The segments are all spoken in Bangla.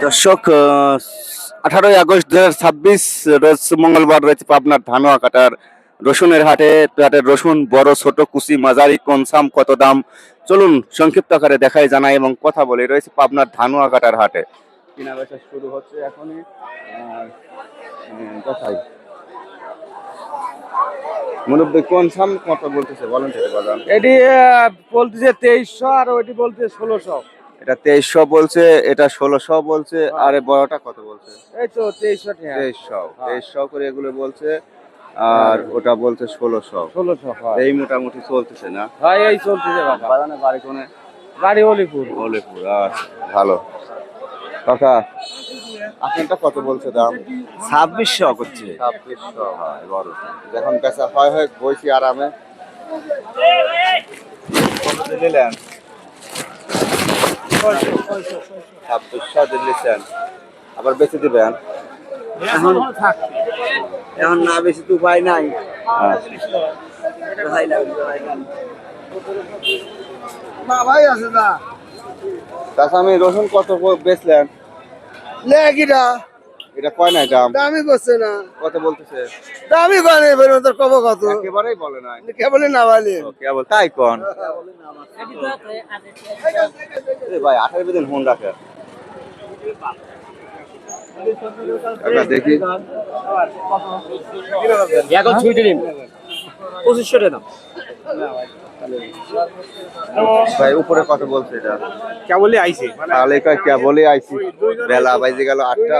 দর্শক, 18ই আগস্ট 2026 রোজ মঙ্গলবার রয়েছে পাবনার ধানুয়াকাটার রসুনের হাটে। রসুন বড় ছোট কুচি মাঝারি কোন সাম কত দাম, চলুন সংক্ষিপ্ত আকারে দেখাই জানাই এবং কথা বলে। রয়েছে পাবনার ধানুয়াকাটার হাটে, কেনা বেচা শুরু হচ্ছে এখনই। দেখাই মুরব্বী কোন সাম কত বলতেছে বলেন তো বাজান। এটি বলতেছে 2300 আর ওইটি বলতেছে 1600। এটা 2300 বলছে, এটা 1600 বলছে, আর এই বড়টা কত বলছে? এই তো 2300 টাকা। 2300 করে এগুলো বলছে, আর ওটা বলছে 1600। এই মোটামুটি চলতেছে না? হ্যাঁ, এই চলতেছে বাবা। বাজানে বাড়ি কোনে? বাড়ি অলিপুর। অলিপুর, আচ্ছা ভালো। কাকা আপনারটা কত বলছে দাম? 2600 করছে। 2600, হয় বড়। যখন বেচা হয় বইছি আরামে। কত দিলেন? 2600 দিলেন, আবার বেচে দিবেন? এখন না বেশি তো উপায় নাই। ভাই আছে না। তাছাড়া আমি রসুন কত বেচলেন? লেগিটা এটা কয় নাই দাম? দামই করছে না। কত বলতেছে? দামই করে নাই বের তোর কব কত। একেবারেই বলে নাই, কেবলই না বলি। কেবল তাই কোন? ভাই 18 দিন ফোন রাখে। দেখি এখন ছুটি নিন 2500 টাকা। ভাই উপরে কত বলছে এটা? কেবলই আইছে তাহলে কেবলই আইছি, বেলা বাজে গেল 8টা।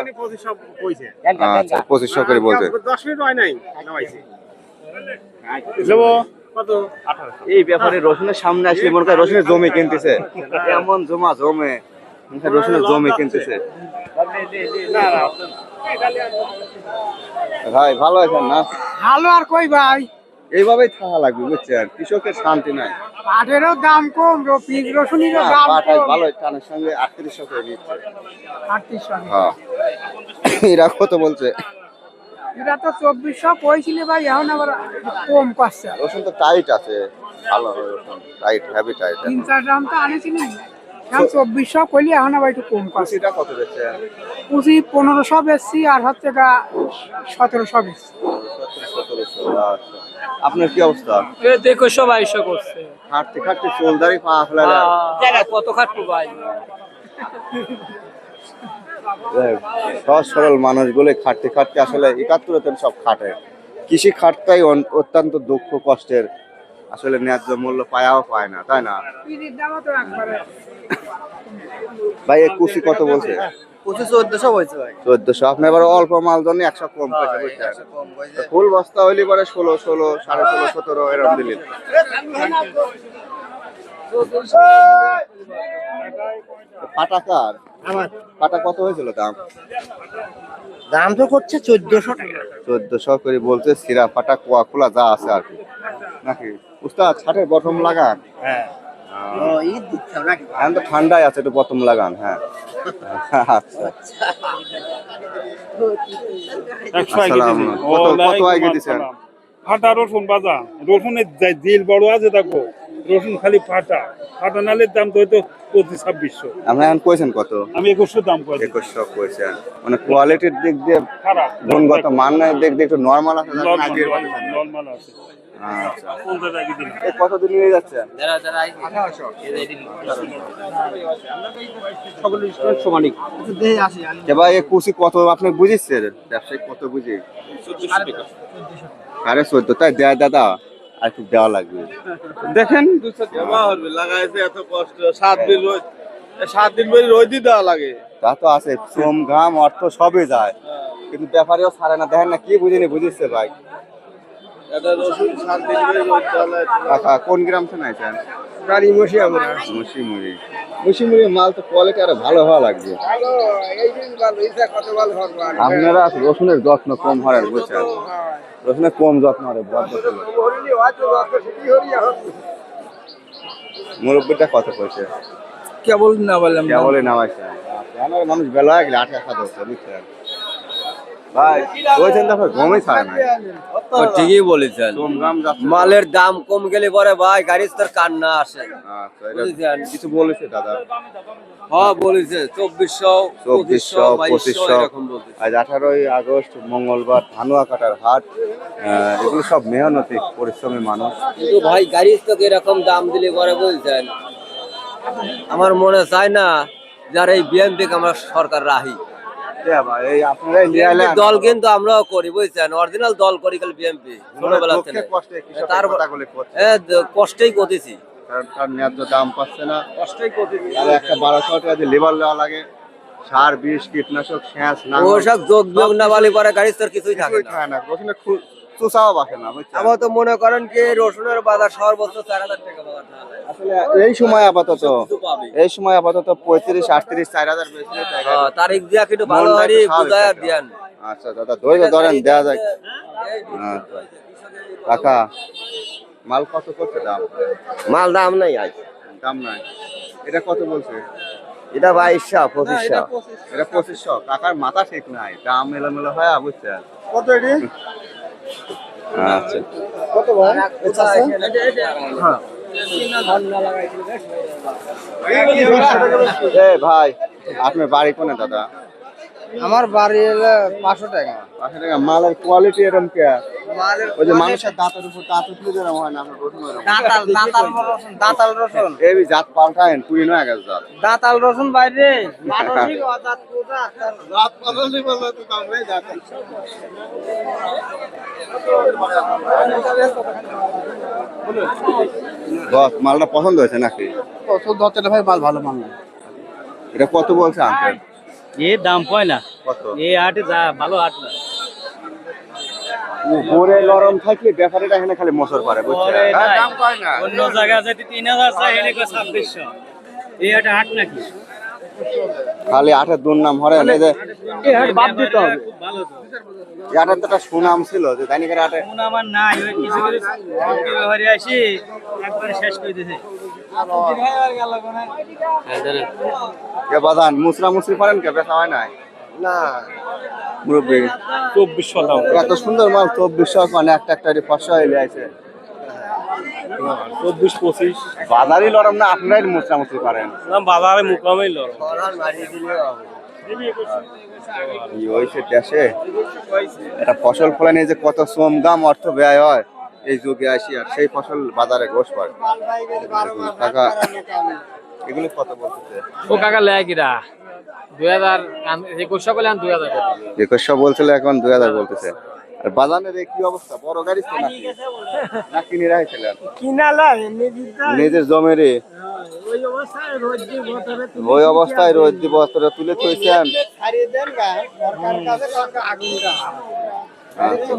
আচ্ছা 2500 করে বলছে। 10 মিনিট হয় নাই আইছে। এই ব্যাপারে রসুনের সামনে আসলে মনে হয় রসুনের জমি কিনতেছে, এমন জমে রসুনের জমি কিনতেছে। ভাই ভালো আছেন না? ভালো আর কই ভাই, এইভাবেই থাকা লাগবে বুঝছেন, কৃষকের শান্তি নাই। পাটেরও দাম কম, পিস রসুনেরও না, দাম পাট আজ কম। ভালো, টানের সঙ্গে 3800 করে নিচ্ছে। 3800। হ্যাঁ, এরা কত বলছে? এটা তো 2400 কইছিলে ভাই, এখন আবার কম করছে। রসুন তো টাইট আছে, ভালো রসুন, টাইট, হেভি টাইট। 3-4 গ্রাম তো আনেছিলি, এখন 2400 কইলি, এখন আবার একটু কম করছে। কুচিটা কত বেচছে? কুচি 1500 বেচছি, আর হচ্ছে গা 1700 বেচছি। 1700। আচ্ছা, আপনার কি অবস্থা? দেখো সবাই এসে করছে, খাটতে খাটতে চুলদারি পা ফেলা কত খাটবো ভাই। সহজ সরল মানুষগুলো খাটতে খাটতে আসলে 71 সব খাটে। কৃষি খাটটাই অত্যন্ত দুঃখ কষ্টের, আসলে ন্যায্য মূল্য পায়াও পায় না, তাই না ভাই? এই কুচি কত বলছে? 1400 হয়েছে ভাই। 1400। আপনি এবার অল্প মাল জন্য 100 কম পয়সা বুঝছেন। ফুল বস্তা হইলে পরে 16, 16.5, 17 এরকম দিলেন। পাটাকার পাটা কত হয়েছিল দাম? দাম তো করছে 1400 টাকা। 1400 করে বলছে, সিরা ফাটা কোয়া খোলা যা আছে আর কি, নাকি উস্তাদ? ছাটের বটম লাগান। হ্যাঁ, এখন তো ঠান্ডায় আছে, একটু বটম লাগান। হ্যাঁ আচ্ছা, কত আগে দিচ্ছেন? ফাটা রসুন বাজা, রসুনের দিল বড় আছে, দেখো রসুন খালি ফাটা ফাটা নালের দাম তো হয়তো 2500-2600। আপনি এখন কইছেন কত? আমি 2100 দাম করি। 2100 কইছেন, মানে কোয়ালিটির দিক দিয়ে খারাপ, গুণগত মানের দিক দিয়ে একটু নরমাল আছে। নরমাল আছে। আচ্ছা, 50 টাকা দিন। এই কতদিন নিয়ে যাচ্ছেন? ভাই এই কুচি কত আপনি বুঝিচ্ছেন? ব্যবসায়িক কত বুঝি? 14.5। তাই দেয় দাদা, আর একটু দেওয়া লাগবে। দেখেন লাগাইছে এত কষ্ট, 7 দিন বেরি রোদই দেওয়া লাগে। তা তো আছে, শ্রম ঘাম অর্থ সবই যায়, কিন্তু ব্যাপারেও ছাড়ে না। দেখেন না কি বুঝিনি, বুঝিচ্ছে ভাই। এটা রসুন 7 দিন বেরি রোদ দেওয়া লাগে। কাকা কোন গ্রাম থেকে আইছেন? গাড়ি মশি আমরা মুসিমুড়ি মাল তো কোয়ালিটি আরো ভালো হওয়া লাগবে। ভালো, এই দিন ভালো, ইসা কত ভালো হবে। আপনারা রসুনের যত্ন কম হয় বুঝছেন, রসুনের কম যত্ন হয়। মুরব্বীটা কত পয়সা? কেবল না বললাম, কেবলই নামাইছে। মানুষ বেলা গেলে 8 টাকা ধরছে বুঝছেন। ভাই বলছেন তো আপনার গমই ছাড়ে না ঠিকই বলেছেন, কম দাম যাচ্ছে মালের দাম কম গেলে পরে ভাই গাড়ির তোর কান্না আসে। আচ্ছা এটা বুঝেছেন? কিছু বলেছে দাদা হ্যাঁ বলেছে 2400, 2400 2500 এরকম বলতেছে। আজ 18ই আগস্ট মঙ্গলবার ধানুয়া কাটার হাট এগুলো সব মেহনতি পরিশ্রমী মানুষ কিন্তু ভাই গাড়ির তো এরকম দাম দিলে পরে বলছেন, আমার মনে চায় না যার এই বিএমপি আমরা সরকার রাহি। ভাই এই আপনারাই নিয়ে এলেন দল কিন্তু আমরাও করি বুঝছেন, অরিজিনাল দল করি খালি বিএমপি ছোটবেলা থেকে। দুঃখে কষ্টে কৃষকের তার কথাগুলি করছে। কষ্টেই করতেছি, কারণ তার ন্যায্য দাম পাচ্ছে না কষ্টেই করতেছি। আর একটা 1200 টাকা দিয়ে লেবার দেওয়া লাগে সার বিষ কীটনাশক সেচ না ওসব যোগ বিয়োগ না বলে পরে গাড়ির তোর কিছুই থাকে না। খায় না রসুনে চুষাও বাসে না বুঝছেন? আমার তো মনে করেন কি রসুনের বাজার সর্বোচ্চ 4000 টাকা বাজার না হয়। আসলে এই সময় আপাতত কিছু পাবে। এই সময় আপাতত 35 38 4000 বেশি তারিখ দিয়া কিন্তু ভালো মনটা হারি একটু স্বাভাবিক বুঝায় থাকে। দিয়ান। আচ্ছা দাদা ধৈর্য ধরেন দেয়া যায় আচ্ছা। কাকা মাল কত করছে দাম মাল দাম নাই আজ, দাম নাই এটা কত বলছে এটা 2200 2500। এটা 2500 কাকার মাথা ঠিক নাই দাম এলোমেলো হয় বুঝছেন কত এটি আচ্ছা কত ভাই হ্যাঁ এ ভাই আপনার বাড়ি কোনে দাদা আমার বাড়ি হলো 500 টাকা 500 টাকা মালের কোয়ালিটি এরকম কে ওই যে মানুষের দাঁতের উপর দাঁত উঠলে যেরকম হয় না আপনার রসুন ওরকম দাঁতাল রসুন এই জাত পাল্টায়েন পুরিনো হয়ে গেছে জাত দাঁতাল রসুন বাইরে মানসিক অজাত পূজা জাত পাললি বলে তো কামড়ে জাত বস মালটা পছন্দ হয়েছে নাকি কত দতের ভাই মাল ভালো মাল না এটা কত বলছে আঙ্কেল এ দাম পায় না, কত এই হাটে যা ভালো হাট না। উপরে নরম থাকলে ব্যাপারীটা এখানে খালি মোসর পারে বুঝছেন পরে নাই। দাম পায় না অন্য জায়গা যদি 3000 চাই এনে 2600, এই হাটে হাট নাকি? খালি আটের দুর্নাম হরেন এই যে এই হাট বাদ দিতে হবে, খুব ভালো তো। আটের তো একটা সুনাম ছিল যে দৈনিকের আটে এখন আমার নাই, ওই কিছু কিছু ব্যবহারে আসি একবারে শেষ করে দিয়েছে। কে বাদান মুসরা মুসরি পারেন কে বেচা হয় নাই না মুরব্বী 2400 দাম, এত সুন্দর মাল 2400 মানে একটা একটা 500 হইলে আছে 24-25 বাজারই লরম না আপনারাই মুসরা মুসরি পারেন দাম বাজারে মুকামেই লড়। কি হয়েছে দেশে এটা ফসল ফলানি যে কত শ্রম দাম অর্থ ব্যয় হয় এই যুগে আসি আর সেই ফসল বাজারে ঘোষ পায় টাকা এগুলো কত বলতেছে ও কাকা লেয় কিরা 2021 বলে 2000 করে। 2100 বলছিল এখন 2000 বলতেছে আর বাজারের এই কি অবস্থা বড় গাড়ি তো নাকি না কিনে রাখছিলেন কিনালা নিজের জমিরে ওই অবস্থায় রোজ দি বছরে ওই অবস্থায় রোদ দি বস্ত্র তুলে থইছেন ছাড়িয়ে দেন গা সরকার কাছে আগুনটা আচ্ছা